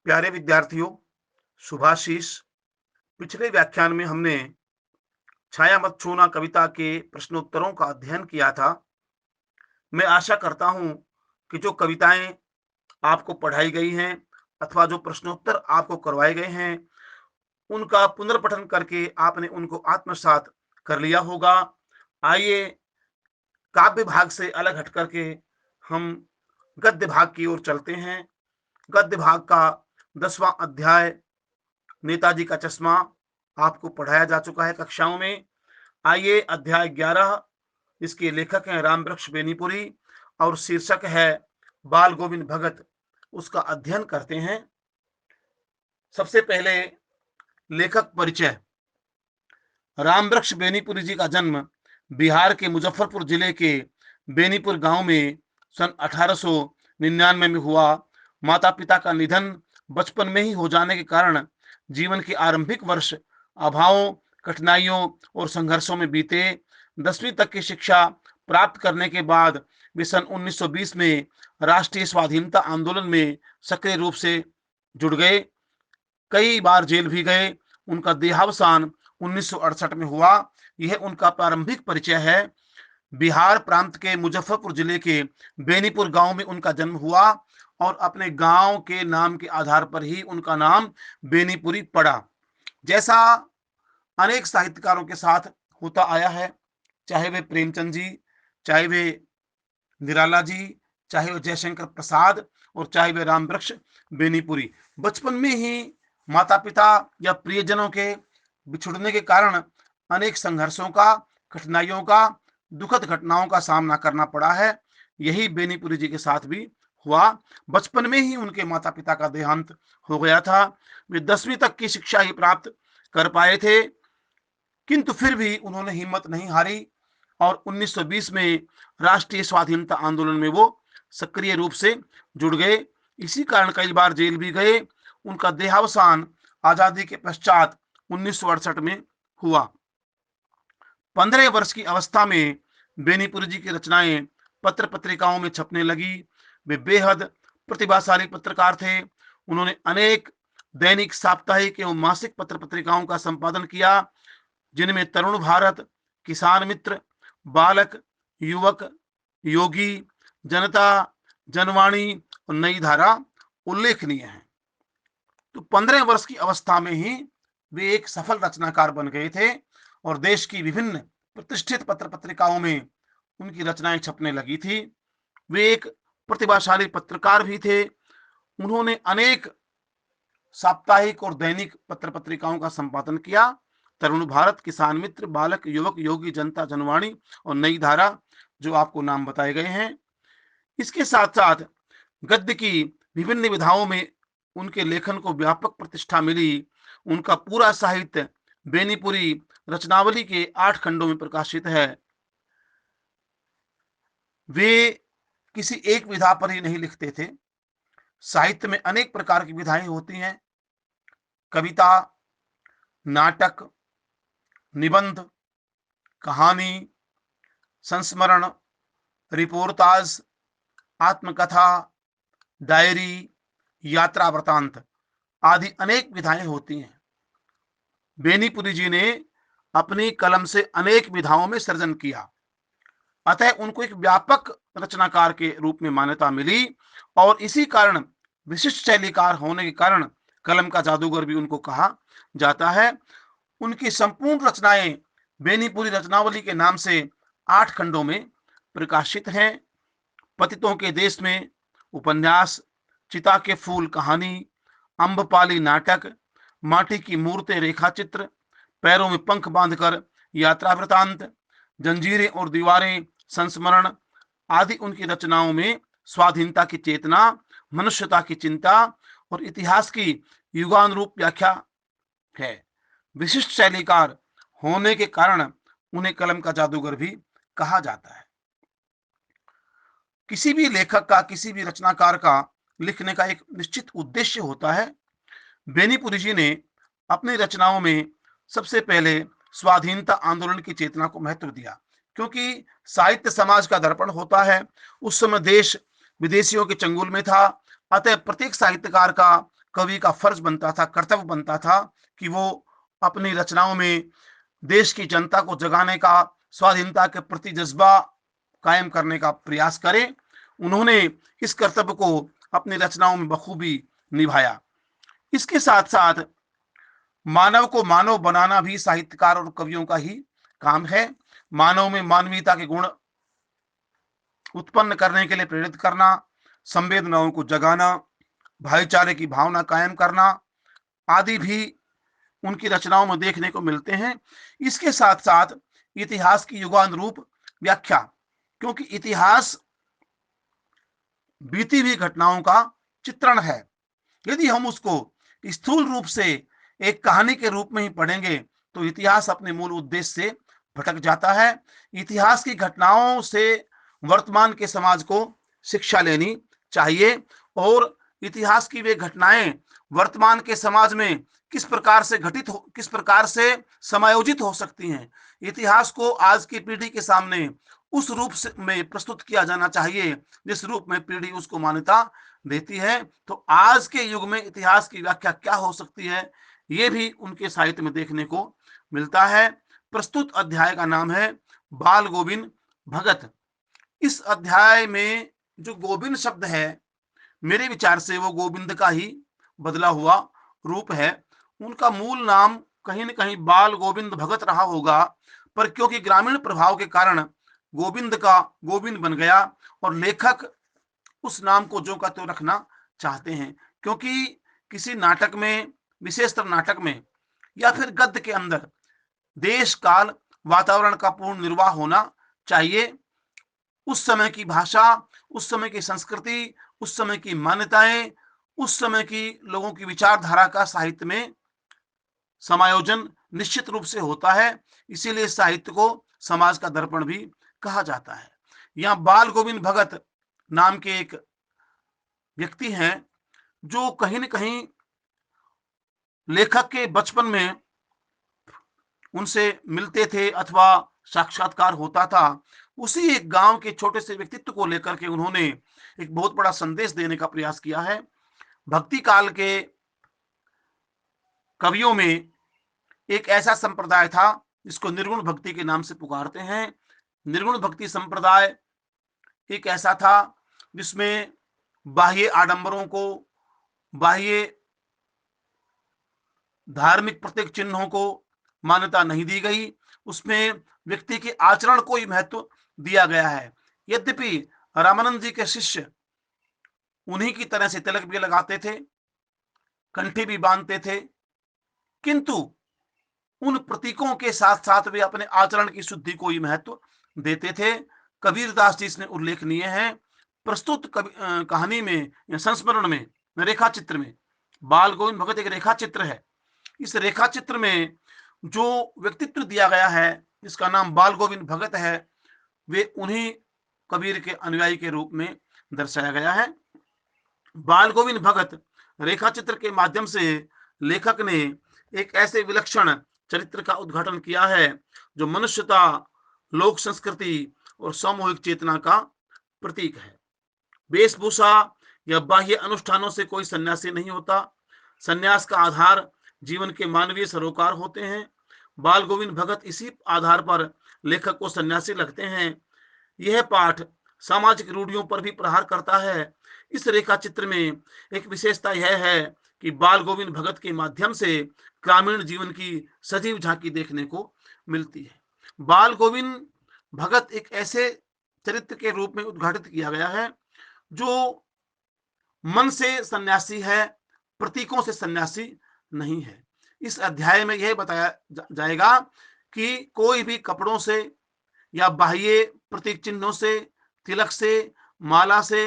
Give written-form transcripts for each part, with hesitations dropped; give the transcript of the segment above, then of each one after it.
प्यारे विद्यार्थियों, शुभाशीष। पिछले व्याख्यान में हमने छाया मत छूना कविता के प्रश्नोत्तरों का अध्ययन किया था। मैं आशा करता हूं कि जो कविताएं आपको पढ़ाई गई हैं अथवा जो प्रश्नोत्तर आपको करवाए गए हैं, उनका पुनर्पठन करके आपने उनको आत्मसात कर लिया होगा। आइए काव्य भाग से अलग हट करके हम गद्य भाग की ओर चलते हैं। गद्य भाग का 10वां अध्याय नेताजी का चश्मा आपको पढ़ाया जा चुका है कक्षाओं में। आइए अध्याय 11, इसके लेखक हैं रामवृक्ष बेनीपुरी और शीर्षक है बाल गोविंद भगत, उसका अध्ययन करते हैं। सबसे पहले लेखक परिचय। रामवृक्ष बेनीपुरी जी का जन्म बिहार के मुजफ्फरपुर जिले के बेनीपुर गांव में सन 1899 में हुआ। माता पिता का निधन बचपन में ही हो जाने के कारण जीवन के आरंभिक वर्ष अभावों, कठिनाइयों और संघर्षों में बीते। 10वीं तक की शिक्षा प्राप्त करने के बाद वे सन 1920 में राष्ट्रीय स्वाधीनता आंदोलन में सक्रिय रूप से जुड़ गए। कई बार जेल भी गए। उनका देहावसान 1968 में हुआ। यह उनका प्रारंभिक परिचय है। बिहार प्रांत के मुजफ्फरपुर जिले के बेनीपुर गांव में उनका जन्म हुआ और अपने गांव के नाम के आधार पर ही उनका नाम बेनीपुरी पड़ा। जैसा अनेक साहित्यकारों के साथ होता आया है, चाहे वे प्रेमचंद जी, चाहे वे निराला जी, चाहे वे जयशंकर प्रसाद और चाहे वे रामवृक्ष बेनीपुरी, बचपन में ही माता पिता या प्रियजनों के बिछुड़ने के कारण अनेक संघर्षों का, कठिनाइयों का, दुखद घटनाओं का सामना करना पड़ा है। यही बेनीपुरी जी के साथ भी हुआ। बचपन में ही उनके माता पिता का देहांत हो गया था। वे 10वीं तक की शिक्षा ही प्राप्त कर पाए थे, किंतु फिर भी उन्होंने हिम्मत नहीं हारी और 1920 में राष्ट्रीय स्वाधीनता आंदोलन में वो सक्रिय रूप से जुड़ गए। इसी कारण कई बार जेल भी गए। उनका देहावसान आजादी के पश्चात 1968 में हुआ। 15 वर्ष की अवस्था में बेनीपुरी जी की रचनाएं पत्र पत्रिकाओं में छपने लगी। वे बेहद प्रतिभाशाली पत्रकार थे। उन्होंने अनेक दैनिक, साप्ताहिक एवं मासिक पत्र पत्रिकाओं का संपादन किया, जिनमें तरुण भारत, किसान मित्र, बालक, युवक, योगी, जनता, जनवाणी और नई धारा उल्लेखनीय है। तो 15 वर्ष की अवस्था में ही वे एक सफल रचनाकार बन गए थे और देश की विभिन्न प्रतिष्ठित पत्र पत्रिकाओं में उनकी रचनाएं छपने लगी थी। वे एक प्रतिभाशाली पत्रकार भी थे। उन्होंने अनेक साप्ताहिक और दैनिक पत्र पत्रिकाओं का संपादन किया। तरुण भारत, किसान मित्र, बालक, युवक, योगी, जनता, जनवाणी और नई धारा, जो आपको नाम बताए गए हैं। इसके साथ साथ गद्य की विभिन्न विधाओं में उनके लेखन को व्यापक प्रतिष्ठा मिली। उनका पूरा साहित्य बेनीपुरी रचनावली के 8 खंडों में प्रकाशित है। वे किसी एक विधा पर ही नहीं लिखते थे। साहित्य में अनेक प्रकार की विधाएं होती हैं। कविता, नाटक, निबंध, कहानी, संस्मरण, रिपोर्टाज, आत्मकथा, डायरी, यात्रा वृतांत आदि अनेक विधाएं होती हैं। बेनीपुरी जी ने अपनी कलम से अनेक विधाओं में सृजन किया, अतः उनको एक व्यापक रचनाकार के रूप में मान्यता मिली और इसी कारण विशिष्ट शैलीकार होने के कारण कलम का जादूगर भी उनको कहा जाता है। उनकी संपूर्ण रचनाएं बेनीपुरी रचनावली के नाम से 8 खंडों में प्रकाशित हैं। पतितों के देश में उपन्यास, चिता के फूल कहानी, अम्बपाली नाटक, माटी की मूर्तें रेखाचित्र, पैरों में पंख बांधकर यात्रा वृतांत, जंजीरें और दीवारें संस्मरण आदि उनकी रचनाओं में स्वाधीनता की चेतना, मनुष्यता की चिंता और इतिहास की युगानुरूप व्याख्या है। विशिष्ट शैलीकार होने के कारण उन्हें कलम का जादूगर भी कहा जाता है। किसी भी लेखक का, किसी भी रचनाकार का लिखने का एक निश्चित उद्देश्य होता है। बेनीपुरी जी ने अपनी रचनाओं में सबसे पहले स्वाधीनता आंदोलन की चेतना को महत्व दिया, क्योंकि साहित्य समाज का दर्पण होता है। उस समय देश विदेशियों के चंगुल में था, अतः प्रत्येक साहित्यकार का कवि का फर्ज बनता था, कर्तव्य बनता था कि वो अपनी रचनाओं में देश की जनता को जगाने का, स्वाधीनता के प्रति जज्बा कायम करने का प्रयास करे। उन्होंने इस कर्तव्य को अपनी रचनाओं में बखूबी निभाया। इसके साथ साथ मानव को मानव बनाना भी साहित्यकार और कवियों का ही काम है। मानव में मानवीयता के गुण उत्पन्न करने के लिए प्रेरित करना, संवेदनाओं को जगाना, भाईचारे की भावना कायम करना आदि भी उनकी रचनाओं में देखने को मिलते हैं। इसके साथ साथ इतिहास की युगानुरूप व्याख्या, क्योंकि इतिहास बीती हुई घटनाओं का चित्रण है। यदि हम उसको स्थूल रूप से एक कहानी के रूप में ही पढ़ेंगे तो इतिहास अपने मूल उद्देश्य से भटक जाता है। इतिहास की घटनाओं से वर्तमान के समाज को शिक्षा लेनी चाहिए और इतिहास की वे घटनाएं वर्तमान के समाज में किस प्रकार से समायोजित हो सकती हैं। इतिहास को आज की पीढ़ी के सामने उस रूप से में प्रस्तुत किया जाना चाहिए जिस रूप में पीढ़ी उसको मान्यता देती है। तो आज के युग में इतिहास की व्याख्या क्या हो सकती है, ये भी उनके साहित्य में देखने को मिलता है। प्रस्तुत अध्याय का नाम है बाल गोविंद भगत। इस अध्याय में जो गोविंद शब्द है, मेरे विचार से वो गोविंद का ही बदला हुआ रूप है। उनका मूल नाम कहीं न कहीं बाल गोविंद भगत रहा होगा, पर क्योंकि ग्रामीण प्रभाव के कारण गोविंद का गोविंद बन गया और लेखक उस नाम को जो का त्यों रखना चाहते हैं, क्योंकि किसी नाटक में, विशेषतर नाटक में या फिर गद्य के अंदर देश काल वातावरण का पूर्ण निर्वाह होना चाहिए। उस समय की भाषा, उस समय की संस्कृति, उस समय की मान्यताएं, उस समय की लोगों की विचारधारा का साहित्य में समायोजन निश्चित रूप से होता है। इसीलिए साहित्य को समाज का दर्पण भी कहा जाता है। यहाँ बाल गोविंद भगत नाम के एक व्यक्ति हैं जो कहीं न कहीं लेखक के बचपन में उनसे मिलते थे अथवा साक्षात्कार होता था। उसी एक गांव के छोटे से व्यक्तित्व को लेकर के उन्होंने एक बहुत बड़ा संदेश देने का प्रयास किया है। भक्ति काल के कवियों में एक ऐसा संप्रदाय था जिसको निर्गुण भक्ति के नाम से पुकारते हैं। निर्गुण भक्ति संप्रदाय एक ऐसा था जिसमें बाह्य आडंबरों को, बाह्य धार्मिक प्रतीक चिन्हों को मान्यता नहीं दी गई। उसमें व्यक्ति के आचरण को ही महत्व दिया गया है। यद्यपि रामानंद जी के शिष्य उन्हीं की तरह से तिलक भी लगाते थे, कंठी भी बांधते थे, किंतु उन प्रतीकों के साथ साथ वे अपने आचरण की शुद्धि को ही महत्व देते थे। कबीरदास जी इसमें उल्लेखनीय है। प्रस्तुत कहानी में या संस्मरण में, रेखा चित्र में बाल गोविंद भगत एक रेखा चित्र है। इस रेखा चित्र में जो व्यक्तित्व दिया गया है जिसका नाम बाल गोविंद भगत है, वे उन्हीं कबीर के अनुयायी के रूप में दर्शाया गया है। बाल गोविंद भगत रेखा चित्र के माध्यम से लेखक ने एक ऐसे विलक्षण चरित्र का उद्घाटन किया है जो मनुष्यता, लोक संस्कृति और सामूहिक चेतना का प्रतीक है। वेशभूषा या बाह्य अनुष्ठानों से कोई सन्यासी नहीं होता। सन्यास का आधार जीवन के मानवीय सरोकार होते हैं। बाल गोविंद भगत इसी आधार पर लेखक को सन्यासी लगते हैं। यह पाठ सामाजिक रूढ़ियों पर भी प्रहार करता है। इस रेखा चित्र में एक विशेषता यह है कि बाल गोविंद भगत के माध्यम से ग्रामीण जीवन की सजीव झांकी देखने को मिलती है। बाल गोविंद भगत एक ऐसे चरित्र के रूप में उद्घाटित किया गया है जो मन से सन्यासी है, प्रतीकों से सन्यासी नहीं है। इस अध्याय में यह बताया जाएगा कि कोई भी कपड़ों से या बाह्य प्रतीक चिन्हों से, तिलक से, माला से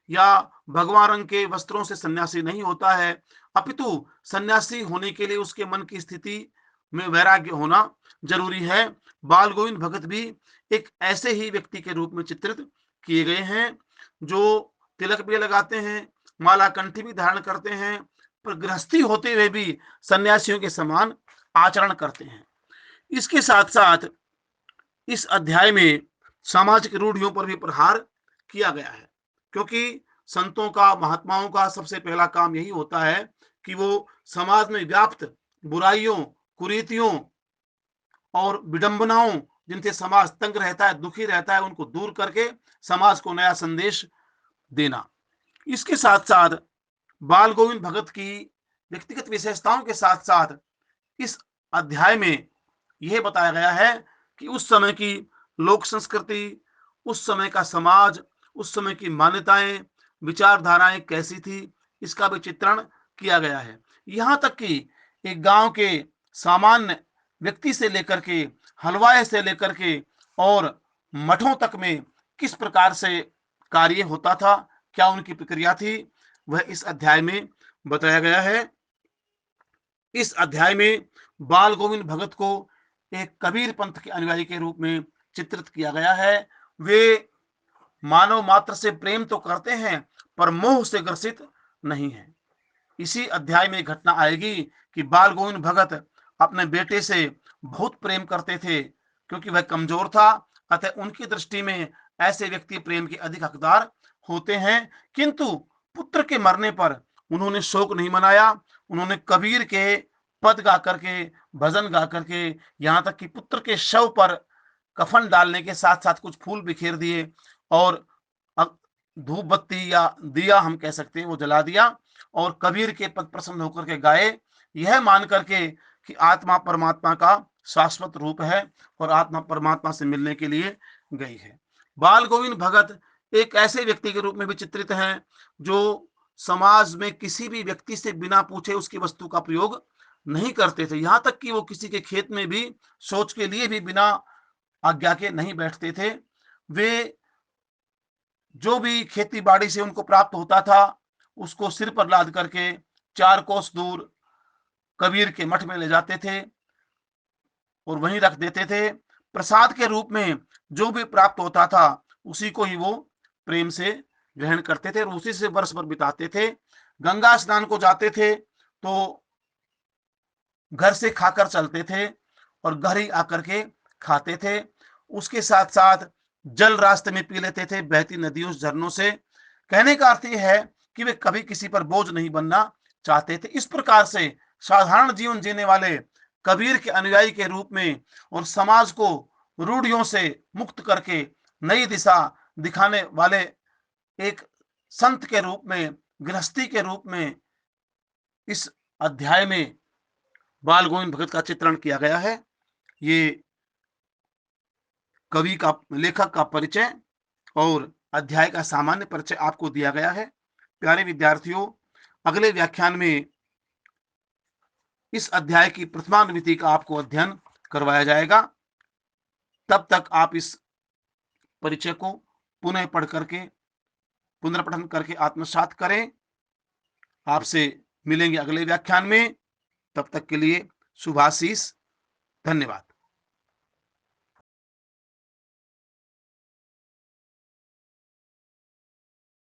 या भगवा रंग के वस्त्रों से सन्यासी नहीं होता है, अपितु सन्यासी होने के लिए उसके मन की स्थिति में वैराग्य होना जरूरी है। बाल गोविंद भगत भी एक ऐसे ही व्यक्ति के रूप में चित्रित किए गए हैं जो तिलक भी लगाते हैं, माला कंठी भी धारण करते हैं, पर गृहस्थी होते हुए भी सन्यासियों के समान आचरण करते हैं। इसके साथ साथ इस अध्याय में सामाजिक रूढ़ियों पर भी प्रहार किया गया है, क्योंकि संतों का, महात्माओं का सबसे पहला काम यही होता है कि वो समाज में व्याप्त बुराइयों, कुरीतियों और विडंबनाओं, जिनसे समाज तंग रहता है, दुखी रहता है, उनको दूर करके समाज को नया संदेश देना। इसके साथ-साथ बाल गोविंद भगत की व्यक्तिगत विशेषताओं के साथ-साथ इस अध्याय में यह बताया गया है कि उस समय की लोक संस्कृति, उस समय का समाज, उस समय की मान्यताएँ, विचारधाराएँ कैसी थी, इसका भी चित्रण किया गया है। यहाँ तक कि एक गाँव के सामान्य व्यक्ति से लेकर के, हलवाई से लेकर के और मठों तक में किस प्रकार से कार्य होता था, क्या उनकी प्रक्रिया थी, वह इस अध्याय में बताया गया है। इस अध्याय में बाल गोविंद भगत को एक कबीर पंथ के अनुयायी के रूप में चित्रित किया गया है। वे मानव मात्र से प्रेम तो करते हैं, पर मोह से ग्रसित नहीं है। इसी अध्याय में घटना आएगी कि बाल गोविंद भगत अपने बेटे से बहुत प्रेम करते थे, क्योंकि वह कमजोर था। अतः उनकी दृष्टि में ऐसे व्यक्ति प्रेम के अधिक हकदार होते हैं। किंतु पुत्र के मरने पर उन्होंने शोक नहीं मनाया। उन्होंने कबीर के पद गा करके, भजन गा करके, यहाँ तक कि पुत्र के शव पर कफन डालने के साथ साथ कुछ फूल बिखेर दिए और धूप बत्ती या दिया हम कह सकते हैं वो जला दिया और कबीर के पद प्रसन्न होकर के गाए, यह मान करके कि आत्मा परमात्मा का शाश्वत रूप है और आत्मा परमात्मा से मिलने के लिए गई है। बाल गोविंद भगत एक ऐसे व्यक्ति के रूप में भी चित्रित हैं जो समाज में किसी भी व्यक्ति से बिना पूछे उसकी वस्तु का प्रयोग नहीं करते थे। यहाँ तक कि वो किसी के खेत में भी शौच के लिए भी बिना आज्ञा के नहीं बैठते थे। वे जो भी खेती बाड़ी से उनको प्राप्त होता था, उसको सिर पर लाद करके 4 कोस दूर कबीर के मठ में ले जाते थे और वहीं रख देते थे। प्रसाद के रूप में जो भी प्राप्त होता था, उसी को ही वो प्रेम से ग्रहण करते थे और उसी से वर्ष भर बिताते थे। गंगा स्नान को जाते थे, तो घर से खाकर चलते थे और घर ही आकर के खाते थे। उसके साथ-साथ जल रास्ते में पी लेते थे, बहती नदियों, झरनों से। कहने का अर्थ ये है कि वे कभी किसी पर बोझ नहीं बनना चाहते थे। इस प्रकार से साधारण जीवन जीने वाले कबीर के अनुयायी के रूप में और समाज को रूढ़ियों से मुक्त करके नई दिशा दिखाने वाले एक संत के रूप में, गृहस्थी के रूप में इस अध्याय में बाल गोविंद भगत का चित्रण किया गया है। ये कवि का, लेखक का परिचय और अध्याय का सामान्य परिचय आपको दिया गया है। प्यारे विद्यार्थियों, अगले व्याख्यान में इस अध्याय की प्रथमानुवृत्ति का आपको अध्ययन करवाया जाएगा। तब तक आप इस परिचय को पुनः पढ़ करके, पुनर्पठन करके आत्मसात करें। आपसे मिलेंगे अगले व्याख्यान में। तब तक के लिए शुभाशीष। धन्यवाद।